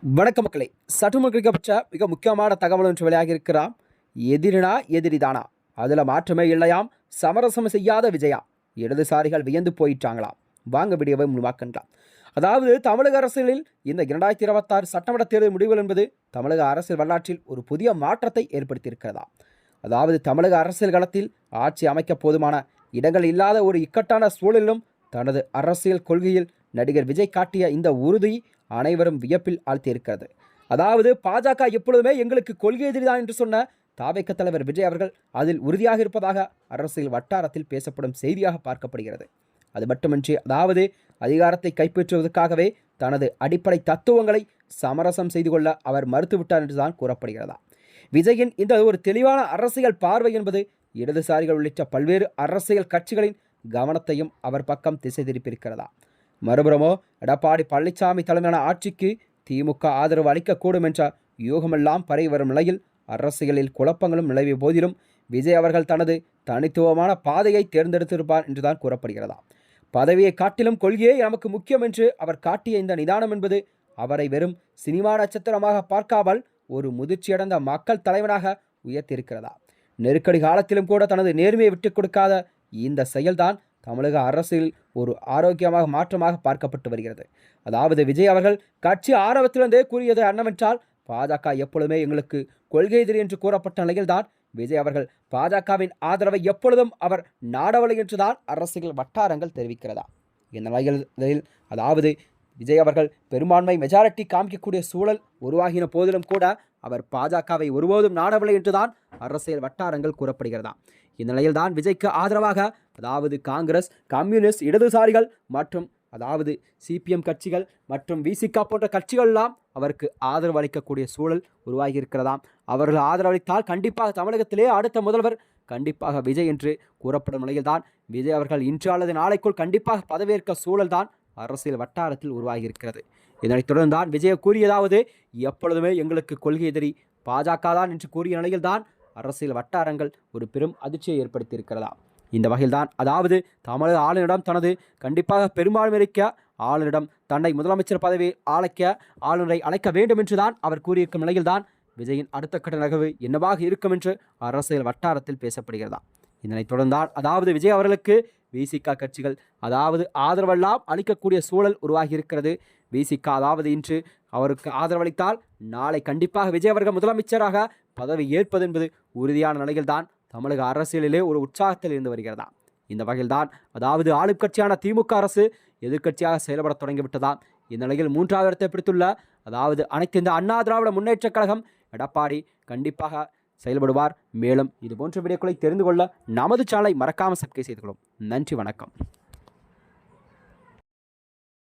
வணக்க மக்களே, சற்று முன்வைக்கப்பட்ட மிக முக்கியமான தகவல் ஒன்று வெளியாகி இருக்கிறாம். எதிரினா எதிரிதானா, அதில் மாற்றமே இல்லையாம். சமரசம் செய்யாத விஜயா, இடதுசாரிகள் வியந்து போயிட்டாங்களாம். வாங்க வீடியோவை முழுமாக்கின்றாம். அதாவது தமிழக அரசியலில் இந்த 2026 சட்டமன்ற தேர்தல் முடிவுகள் என்பது தமிழக அரசியல் வரலாற்றில் ஒரு புதிய மாற்றத்தை ஏற்படுத்தியிருக்கிறதா. அதாவது தமிழக அரசியல் களத்தில் ஆட்சி அமைக்க போதுமான இடங்கள் இல்லாத ஒரு இக்கட்டான சூழலிலும் தனது அரசியல் கொள்கையில் நடிகர் விஜய் காட்டிய இந்த உறுதி அனைவரும் வியப்பில் ஆழ்த்தியிருக்கிறது. அதாவது பாஜக எப்பொழுதுமே எங்களுக்கு கொள்கை எதிரிதான் என்று சொன்ன தாவேக தலைவர் விஜய் அவர்கள் அதில் உறுதியாக இருப்பதாக அரசியல் வட்டாரத்தில் பேசப்படும் செய்தியாக பார்க்கப்படுகிறது. அது மட்டுமின்றி அதாவது அதிகாரத்தை கைப்பற்றுவதற்காகவே தனது அடிப்படை தத்துவங்களை சமரசம் செய்து கொள்ள அவர் மறுத்துவிட்டார் என்றுதான் கூறப்படுகிறதா. விஜயின் இந்த ஒரு தெளிவான அரசியல் பார்வை என்பது இடதுசாரிகள் உள்ளிட்ட பல்வேறு அரசியல் கட்சிகளின் கவனத்தையும் அவர் பக்கம் திசை திருப்பியிருக்கிறதா. மறுபுறமோ எடப்பாடி பழனிசாமி தலைமையான ஆட்சிக்கு திமுக ஆதரவு அளிக்கக்கூடும் என்ற யூகமெல்லாம் பரவி வரும் நிலையில் அரசியலில் குழப்பங்களும் நிலவிய போதிலும் விஜய் அவர்கள் தனது தனித்துவமான பாதையை தேர்ந்தெடுத்திருப்பார் என்றுதான் கூறப்படுகிறதா. பதவியை காட்டிலும் கொள்கையே நமக்கு முக்கியம் என்று அவர் காட்டிய இந்த நிதானம் என்பது அவரை வெறும் சினிமா நட்சத்திரமாக பார்க்காமல் ஒரு முதிர்ச்சியடைந்த மக்கள் தலைவனாக உயர்த்தியிருக்கிறதா. நெருக்கடி காலத்திலும் கூட தனது நேர்மையை விட்டுக் கொடுக்காத இந்த செயல்தான் தமிழக அரசியல் ஒரு ஆரோக்கியமாக மாற்றமாக பார்க்கப்பட்டு வருகிறது. அதாவது விஜய் அவர்கள் கட்சி ஆரம்பத்திலிருந்தே கூறியது என்னவென்றால் பாஜக எப்பொழுதுமே எங்களுக்கு கொள்கை எதிரி என்று கூறப்பட்ட நிலையில்தான் விஜய் அவர்கள் பாஜகவின் ஆதரவை எப்பொழுதும் அவர் நாடவில்லை என்றுதான் அரசியல் வட்டாரங்கள் தெரிவிக்கிறதா. இந்த நிலையில் அதாவது விஜய் அவர்கள் பெரும்பான்மை மெஜாரிட்டி காமிக்கக்கூடிய சூழல் உருவாகின போதிலும் கூட அவர் பாஜகவை ஒருபோதும் நாடவில்லை என்றுதான் அரசியல் வட்டாரங்கள் கூறப்படுகிறதா. இந்நிலையில்தான் விஜய்க்கு ஆதரவாக அதாவது காங்கிரஸ், கம்யூனிஸ்ட், இடதுசாரிகள் மற்றும் அதாவது சிபிஎம் கட்சிகள் மற்றும் விசிக போன்ற கட்சிகள் எல்லாம் அவருக்கு ஆதரவு அளிக்கக்கூடிய சூழல் உருவாகி இருக்கிறதாம். அவர்கள் ஆதரவளித்தால் கண்டிப்பாக தமிழகத்திலே அடுத்த முதல்வர் கண்டிப்பாக விஜய் என்று கூறப்படும் நிலையில்தான் விஜய் அவர்கள் இன்று அல்லது நாளைக்குள் கண்டிப்பாக பதவியேற்க சூழல் தான் அரசியல் வட்டாரத்தில் உருவாகி இருக்கிறது. இதனைத் தொடர்ந்து தான் விஜய் கூறியதாவது எப்பொழுதுமே எங்களுக்கு கொள்கை எதிரி பாஜக தான் என்று கூறிய நிலையில்தான் அரசியல் வட்டாரங்கள் ஒரு பெரும் அதிர்ச்சியை ஏற்படுத்தியிருக்கிறதா. இந்த வகையில்தான் அதாவது தமிழக ஆளுநரிடம் தனது கண்டிப்பாக பெரும்பான்மை இருக்க ஆளுநரிடம் தன்னை முதலமைச்சர் பதவியை ஆளுநரை அழைக்க வேண்டும் என்றுதான் அவர் கூறியிருக்கும் நிலையில்தான் விஜயின் அடுத்த கட்ட நகர்வு என்னவாக இருக்கும் என்று அரசியல் வட்டாரத்தில் பேசப்படுகிறதா. இதனைத் தொடர்ந்தான் அதாவது விஜய் அவர்களுக்கு விசிக கட்சிகள் அதாவது ஆதரவெல்லாம் அளிக்கக்கூடிய சூழல் உருவாகி இருக்கிறது. விசிக அதாவது இன்று அவருக்கு ஆதரவளித்தால் நாளை கண்டிப்பாக விஜய் அவர்கள் முதலமைச்சராக பதவி ஏற்பது என்பது உறுதியான நிலையில்தான் தமிழக அரசியலிலே ஒரு உற்சாகத்தில் இருந்து வருகிறதா. இந்த வகையில்தான் அதாவது ஆளும் கட்சியான திமுக அரசு எதிர்க்கட்சியாக செயல்பட தொடங்கிவிட்டதாம். இந்நிலையில் 3வது இடத்தை பிடித்துள்ள அதாவது அனைத்து இந்த அண்ணா திராவிட முன்னேற்ற கழகம் எடப்பாடி கண்டிப்பாக செயல்படுவார். மேலும் இதுபோன்ற வீடியோக்களை தெரிந்து கொள்ள நமது சேனலை மறக்காமல் சப்ஸ்கிரைப் செய்து கொள்ளும். நன்றி, வணக்கம்.